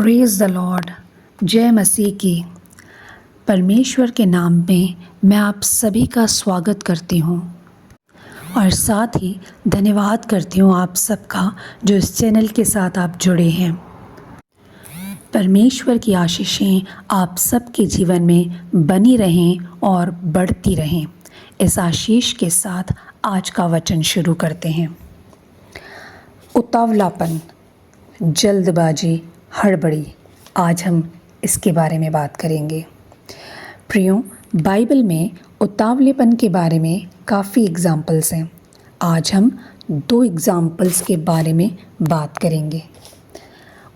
Praise the Lord. जय मसीह की। परमेश्वर के नाम में मैं आप सभी का स्वागत करती हूँ और साथ ही धन्यवाद करती हूँ आप सबका जो इस चैनल के साथ आप जुड़े हैं। परमेश्वर की आशीषें आप सबके जीवन में बनी रहें और बढ़ती रहें। इस आशीष के साथ आज का वचन शुरू करते हैं। उतावलापन, जल्दबाजी, हड़बड़ी, आज हम इसके बारे में बात करेंगे। प्रियो, बाइबल में उतावलेपन के बारे में काफ़ी एग्जाम्पल्स हैं। आज हम 2 एग्जाम्पल्स के बारे में बात करेंगे।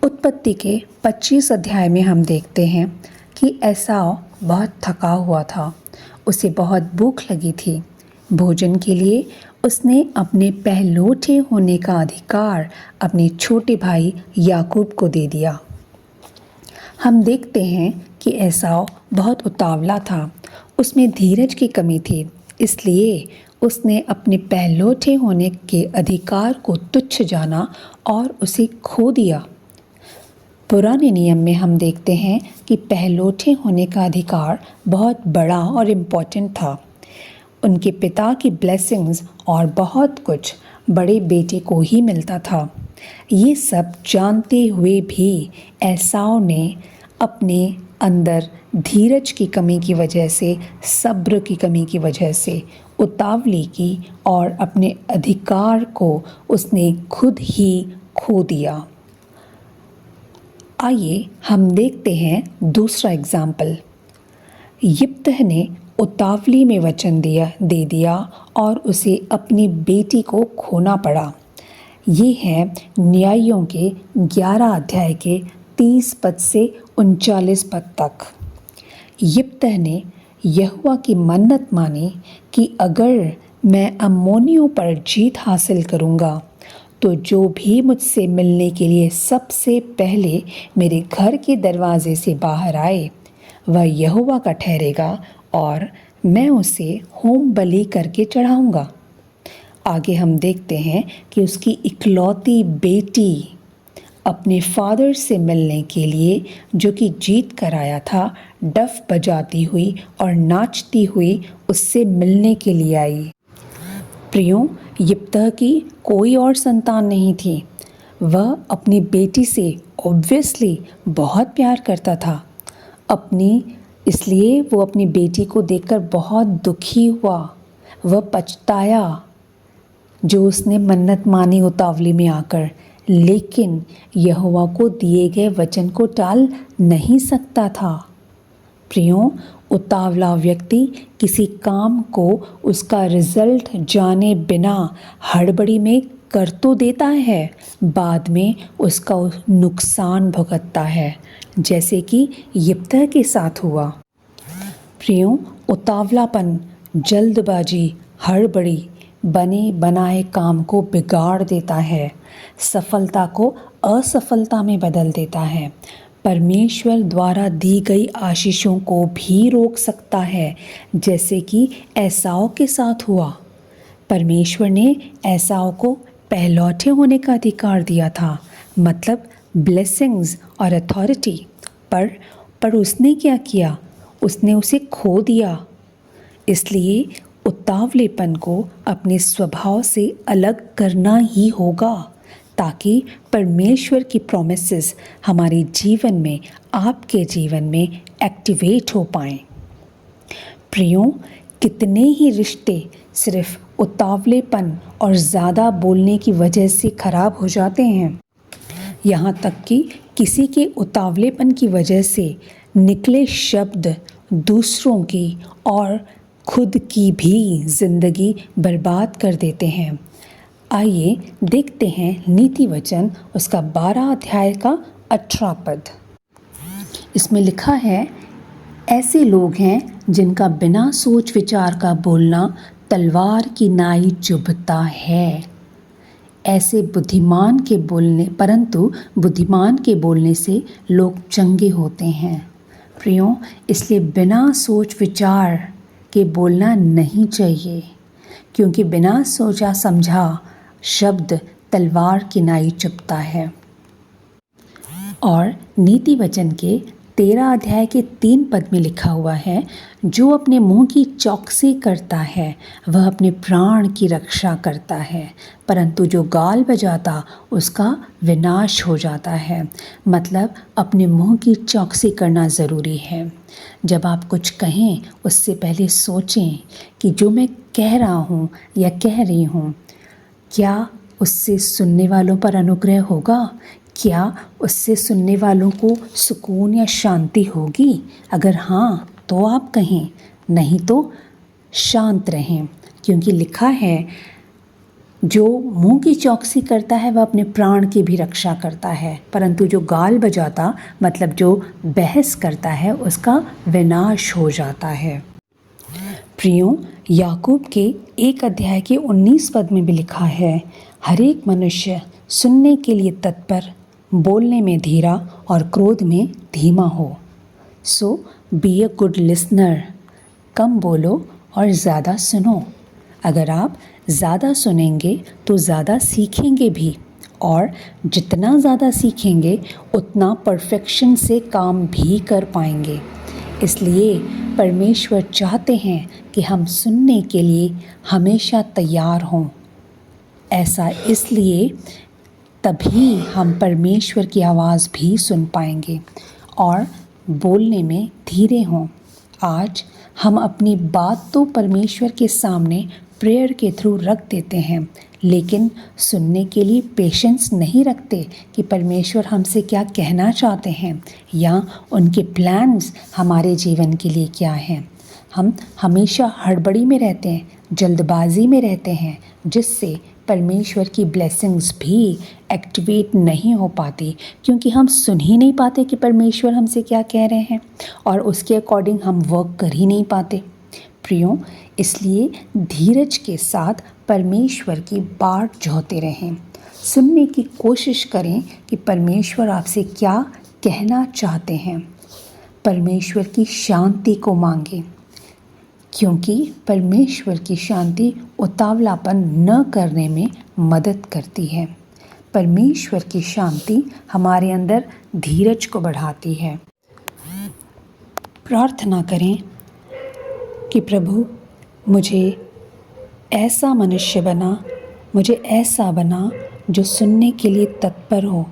उत्पत्ति के 25 अध्याय में हम देखते हैं कि एसाव बहुत थका हुआ था। उसे बहुत भूख लगी थी। भोजन के लिए उसने अपने पहलौठे होने का अधिकार अपने छोटे भाई याकूब को दे दिया। हम देखते हैं कि एसाव बहुत उतावला था। उसमें धीरज की कमी थी, इसलिए उसने अपने पहलौठे होने के अधिकार को तुच्छ जाना और उसे खो दिया। पुराने नियम में हम देखते हैं कि पहलौठे होने का अधिकार बहुत बड़ा और इम्पोर्टेंट था। उनके पिता की ब्लेसिंग्स और बहुत कुछ बड़े बेटे को ही मिलता था। ये सब जानते हुए भी एसाव ने अपने अंदर धीरज की कमी की वजह से, सब्र की कमी की वजह से उतावली की और अपने अधिकार को उसने खुद ही खो दिया। आइए हम देखते हैं दूसरा एग्जाम्पल। यिप्तह ने उतावली में वचन दे दिया और उसे अपनी बेटी को खोना पड़ा। ये है न्यायों के 11 अध्याय के 30 पद से 39 पद तक। यिप्तह ने यहोवा की मन्नत मानी कि अगर मैं अम्मोनियों पर जीत हासिल करूँगा तो जो भी मुझसे मिलने के लिए सबसे पहले मेरे घर के दरवाजे से बाहर आए वह यहोवा का ठहरेगा और मैं उसे होम बलि करके चढ़ाऊँगा। आगे हम देखते हैं कि उसकी इकलौती बेटी अपने फादर से मिलने के लिए, जो कि जीत कर आया था, डफ बजाती हुई और नाचती हुई उससे मिलने के लिए आई। प्रियो, यिप्तह की कोई और संतान नहीं थी। वह अपनी बेटी से ऑब्वियसली बहुत प्यार करता था। इसलिए वो अपनी बेटी को देखकर बहुत दुखी हुआ। वह पछताया जो उसने मन्नत मानी उतावली में आकर, लेकिन यहोवा को दिए गए वचन को टाल नहीं सकता था। प्रियो, उतावला व्यक्ति किसी काम को उसका रिजल्ट जाने बिना हड़बड़ी में कर तो देता है, बाद में उसका नुकसान भुगतता है, जैसे कि यिप्तह के साथ हुआ। प्रियो, उतावलापन, जल्दबाजी, हड़बड़ी बने बनाए काम को बिगाड़ देता है, सफलता को असफलता में बदल देता है, परमेश्वर द्वारा दी गई आशीषों को भी रोक सकता है, जैसे कि एसाव के साथ हुआ। परमेश्वर ने एसाव को पहलौठे होने का अधिकार दिया था, मतलब ब्लेसिंग्स और अथॉरिटी, पर उसने क्या किया? उसने उसे खो दिया। इसलिए उतावलेपन को अपने स्वभाव से अलग करना ही होगा, ताकि परमेश्वर की प्रॉमिसेस हमारे जीवन में, आपके जीवन में एक्टिवेट हो पाएं। प्रियो, कितने ही रिश्ते सिर्फ उतावलेपन और ज़्यादा बोलने की वजह से खराब हो जाते हैं। यहाँ तक कि किसी के उतावलेपन की वजह से निकले शब्द दूसरों की और खुद की भी ज़िंदगी बर्बाद कर देते हैं। आइए देखते हैं नीति वचन, उसका 12 अध्याय का 18 पद। इसमें लिखा है, ऐसे लोग हैं जिनका बिना सोच विचार का बोलना तलवार की नाई चुभता है। ऐसे परंतु बुद्धिमान के बोलने से लोग चंगे होते हैं। प्रियो, इसलिए बिना सोच विचार के बोलना नहीं चाहिए, क्योंकि बिना सोचा समझा शब्द तलवार की नाई चुभता है। और नीति वचन के 13 अध्याय के 3 पद में लिखा हुआ है, जो अपने मुंह की चौकसी करता है वह अपने प्राण की रक्षा करता है, परंतु जो गाल बजाता उसका विनाश हो जाता है। मतलब अपने मुंह की चौकसी करना ज़रूरी है। जब आप कुछ कहें उससे पहले सोचें कि जो मैं कह रहा हूँ या कह रही हूँ, क्या उससे सुनने वालों पर अनुग्रह होगा? क्या उससे सुनने वालों को सुकून या शांति होगी? अगर हाँ तो आप कहें, नहीं तो शांत रहें, क्योंकि लिखा है जो मुंह की चौकसी करता है वह अपने प्राण की भी रक्षा करता है, परंतु जो गाल बजाता मतलब जो बहस करता है उसका विनाश हो जाता है। प्रियों, याकूब के 1 अध्याय के 19 पद में भी लिखा है, हर एक मनुष्य सुनने के लिए तत्पर, बोलने में धीरा और क्रोध में धीमा हो। सो बी अ गुड लिसनर। कम बोलो और ज़्यादा सुनो। अगर आप ज़्यादा सुनेंगे तो ज़्यादा सीखेंगे भी, और जितना ज़्यादा सीखेंगे उतना परफेक्शन से काम भी कर पाएंगे। इसलिए परमेश्वर चाहते हैं कि हम सुनने के लिए हमेशा तैयार हों। ऐसा इसलिए तभी हम परमेश्वर की आवाज़ भी सुन पाएंगे और बोलने में धीरे हों। आज हम अपनी बात तो परमेश्वर के सामने प्रेयर के थ्रू रख देते हैं, लेकिन सुनने के लिए पेशेंस नहीं रखते कि परमेश्वर हमसे क्या कहना चाहते हैं या उनके प्लान्स हमारे जीवन के लिए क्या हैं। हम हमेशा हड़बड़ी में रहते हैं, जल्दबाजी में रहते हैं, जिससे परमेश्वर की ब्लेसिंग्स भी एक्टिवेट नहीं हो पाती, क्योंकि हम सुन ही नहीं पाते कि परमेश्वर हमसे क्या कह रहे हैं और उसके अकॉर्डिंग हम वर्क कर ही नहीं पाते। प्रियों, इसलिए धीरज के साथ परमेश्वर की बाट जोहते रहें। सुनने की कोशिश करें कि परमेश्वर आपसे क्या कहना चाहते हैं। परमेश्वर की शांति को मांगें, क्योंकि परमेश्वर की शांति उतावलापन न करने में मदद करती है। परमेश्वर की शांति हमारे अंदर धीरज को बढ़ाती है। प्रार्थना करें कि प्रभु मुझे ऐसा मनुष्य बना, मुझे ऐसा बना जो सुनने के लिए तत्पर हो,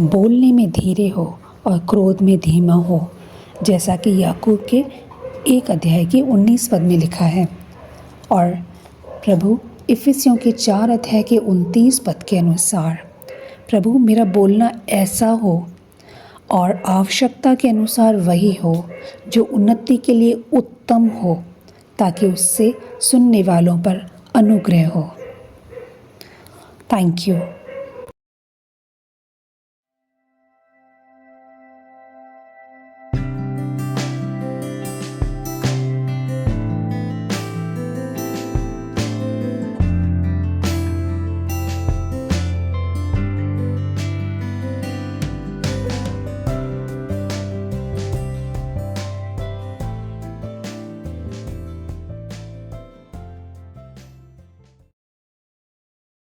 बोलने में धीरे हो और क्रोध में धीमा हो, जैसा कि याकूब के 1 अध्याय के 19 पद में लिखा है। और प्रभु इफिसियों के 4 अध्याय के 29 पद के अनुसार प्रभु मेरा बोलना ऐसा हो और आवश्यकता के अनुसार वही हो जो उन्नति के लिए उत्तम हो, ताकि उससे सुनने वालों पर अनुग्रह हो। Thank you.